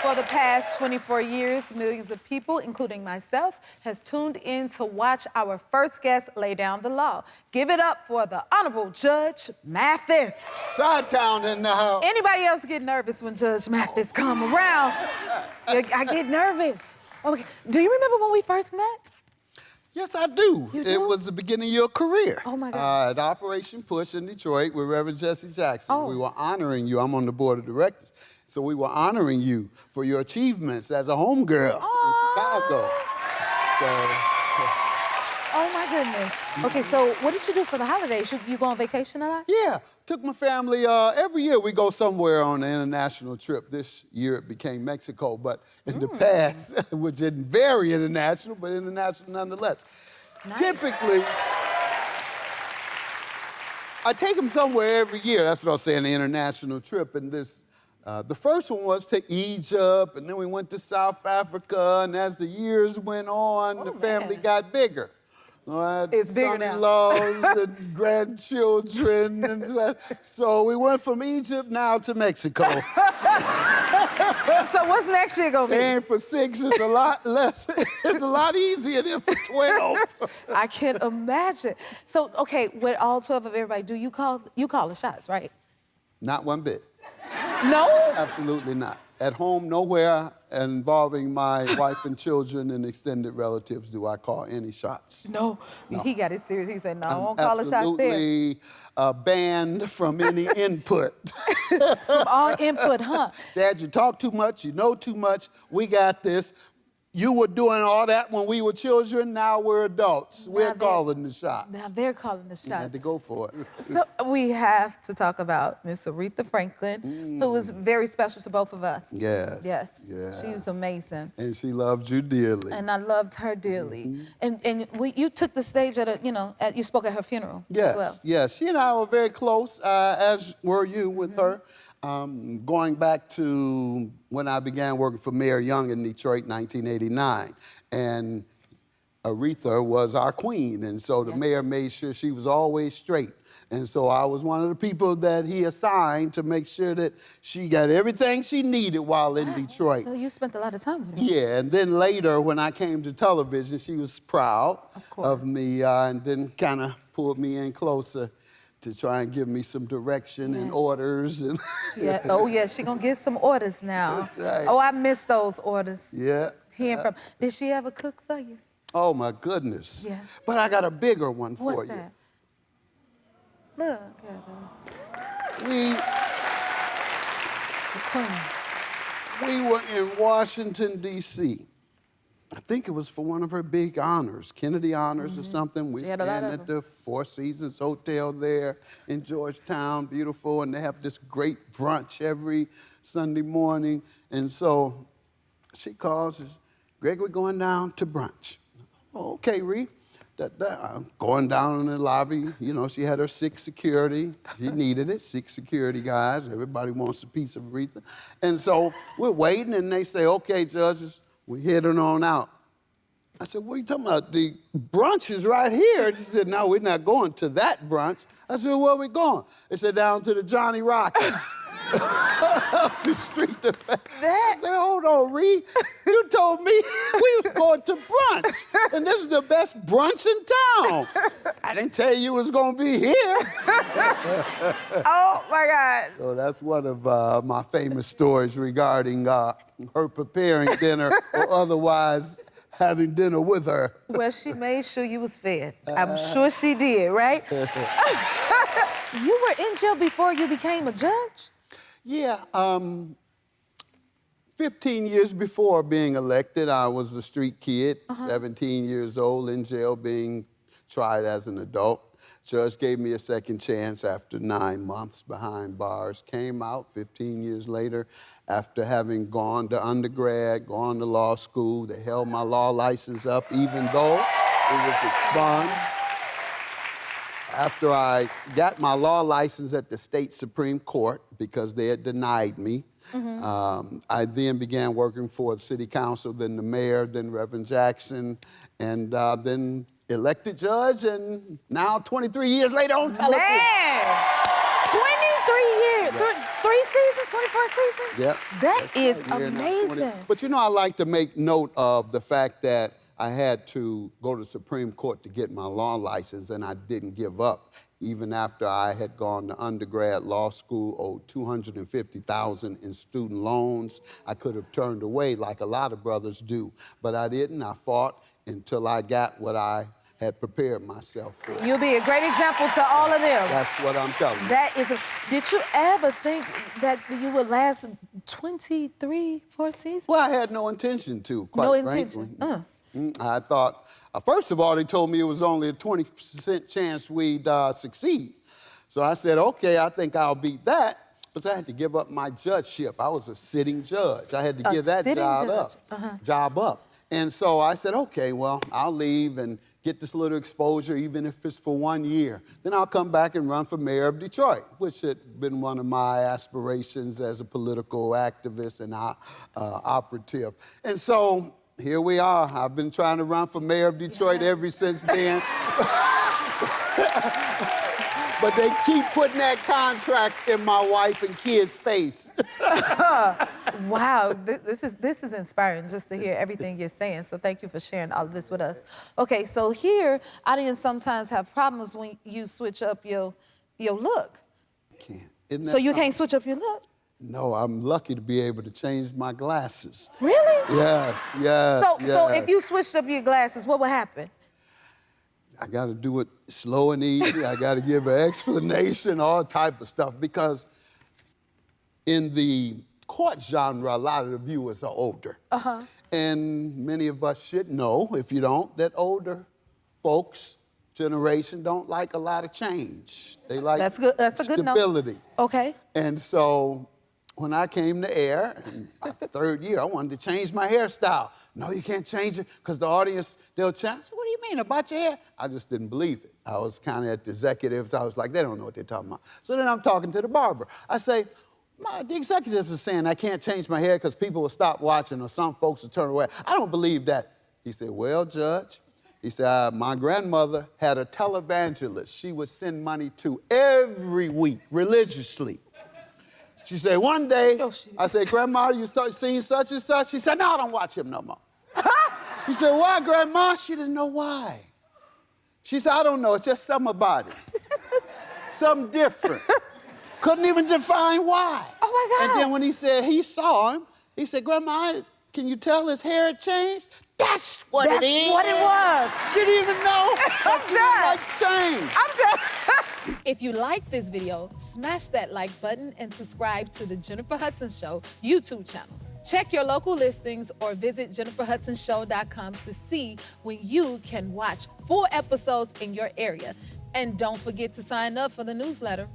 For the past 24 years, millions of people, including myself, has tuned in to watch our first guest lay down the law. Give it up for the Honorable Judge Mathis. Chi-Town in the house. Anybody else get nervous when Judge Mathis come around? I get nervous. Okay. Do you remember when we first met? Yes, I do. You do? It was the beginning of your career. Oh, my God. At Operation Push in Detroit with Reverend Jesse Jackson. Oh. We were honoring you. I'm on the board of directors. So we were honoring you for your achievements as a homegirl in Chicago. Oh, my goodness. Okay, so what did you do for the holidays? You go on vacation a lot? Yeah, took my family, every year we go somewhere on an international trip. This year it became Mexico, but in the past, which isn't very international, but international nonetheless. Nice. Typically, I take them somewhere every year. That's what I was saying, the international trip. And this, the first one was to Egypt, and then we went to South Africa, and as the years went on, the family got bigger. It's bigger now. Son-in-laws and grandchildren. And so we went from Egypt now to Mexico. So what's next year gonna be? And for 6, it's a lot less. It's a lot easier than for 12. I can imagine. So, okay, with all 12 of everybody, do you call the shots, right? Not one bit. No? Absolutely not. At home, nowhere involving my wife and children and extended relatives do I call any shots. No. He got it serious. He said, no, I I'm won't call the shots there. absolutely banned from any input. From all input, huh? Dad, you talk too much, you know too much, we got this. You were doing all that when we were children, now we're adults. We're calling the shots. Now they're calling the shots. You had to go for it. So we have to talk about Miss Aretha Franklin, who was very special to both of us. Yes. Yes. Yes. She was amazing. And she loved you dearly. And I loved her dearly. And you took the stage at you spoke at her funeral Yes, as well. yes. She and I were very close, as were you with her. Going back to when I began working for Mayor Young in Detroit, 1989. And Aretha was our queen, and so the mayor made sure she was always straight. And so I was one of the people that he assigned to make sure that she got everything she needed while in Detroit. So you spent a lot of time with her. Yeah, and then later when I came to television, she was proud of me and then kind of pulled me in closer to try and give me some direction and orders. And Yeah. Oh, yeah, she gonna get some orders now. That's right. Oh, I miss those orders. Yeah. Hearing from. Did she ever cook for you? Oh, my goodness. Yeah. But I got a bigger one for What's you. that? Look at her. The queen. We were in Washington, D.C. I think it was for one of her big honors, Kennedy honors or something. We stand at the Four Seasons Hotel there in Georgetown, beautiful, and they have this great brunch every Sunday morning. And so she calls, says, Greg, we're going down to brunch. Oh, okay, Ree. I'm going down in the lobby. You know, she had her 6 security. She needed it, 6 security guys. Everybody wants a piece of Aretha. And so we're waiting, and they say, okay, judges, we're heading on out. I said, what are you talking about? The brunch is right here. She said, no, we're not going to that brunch. I said, where are we going? They said, down to the Johnny Rockets. Up the street. I said, hold on, Ree. You told me we was going to brunch, and this is the best brunch in town. I didn't tell you it was going to be here. Oh, my God. So that's one of my famous stories regarding her preparing dinner or otherwise having dinner with her. Well, she made sure you was fed. I'm sure she did, right? You were in jail before you became a judge? Yeah, 15 years before being elected, I was a street kid, 17 years old, in jail being tried as an adult. Judge gave me a second chance after 9 months behind bars. Came out 15 years later after having gone to undergrad, gone to law school. They held my law license up even though it was expunged. After I got my law license at the state Supreme Court because they had denied me, I then began working for the city council, then the mayor, then Reverend Jackson, and then elected judge, and now 23 years later on television. Man, 23 years, 3 seasons has 24 seasons? Yep. That is right. We're now 20. amazing. But you know, I like to make note of the fact that I had to go to the Supreme Court to get my law license, and I didn't give up. Even after I had gone to undergrad law school, owed $250,000 in student loans, I could have turned away like a lot of brothers do, but I didn't. I fought until I got what I had prepared myself for. You'll be a great example to all of them. That's what I'm telling you. That is did you ever think that you would last 23, 4 seasons? Well, I had no intention to, quite frankly. I thought, first of all, they told me it was only a 20% chance we'd succeed. So I said, okay, I think I'll beat that. But I had to give up my judgeship. I was a sitting judge. I had to give that job up. And so I said, okay, well, I'll leave and get this little exposure, even if it's for 1 year. Then I'll come back and run for mayor of Detroit, which had been one of my aspirations as a political activist and operative. And so here we are. I've been trying to run for mayor of Detroit ever since then. But they keep putting that contract in my wife and kids' face. Wow, this is inspiring just to hear everything you're saying. So thank you for sharing all of this with us. Okay, so here, audience sometimes have problems when you switch up your look. Can't. So you can't switch up your look? No, I'm lucky to be able to change my glasses. Really? Yes. So if you switched up your glasses, what would happen? I got to do it slow and easy. I got to give an explanation, all type of stuff, because in the court genre, a lot of the viewers are older. And many of us should know, if you don't, that older folks, generation, don't like a lot of change. They like That's good. That's a good stability. Okay. And so when I came to air, in about the 3rd year, I wanted to change my hairstyle. No, you can't change it, because the audience, they'll challenge. What do you mean about your hair? I just didn't believe it. I was kind of at the executives. I was like, they don't know what they're talking about. So then I'm talking to the barber. I say, the executives are saying I can't change my hair because people will stop watching or some folks will turn away. I don't believe that. He said, well, Judge, he said, my grandmother had a televangelist she would send money to every week religiously. She said, one day, I said, Grandma, you start seeing such and such? She said, no, I don't watch him no more. He said, why, Grandma? She didn't know why. She said, I don't know, it's just something about it. Something different. Couldn't even define why. Oh, my God. And then when he said he saw him, he said, Grandma, can you tell his hair had changed? That's what it is. That's what it was. She didn't even know that change. I'm done. If you like this video, smash that like button and subscribe to the Jennifer Hudson Show YouTube channel. Check your local listings or visit jenniferhudsonshow.com to see when you can watch full episodes in your area. And don't forget to sign up for the newsletter.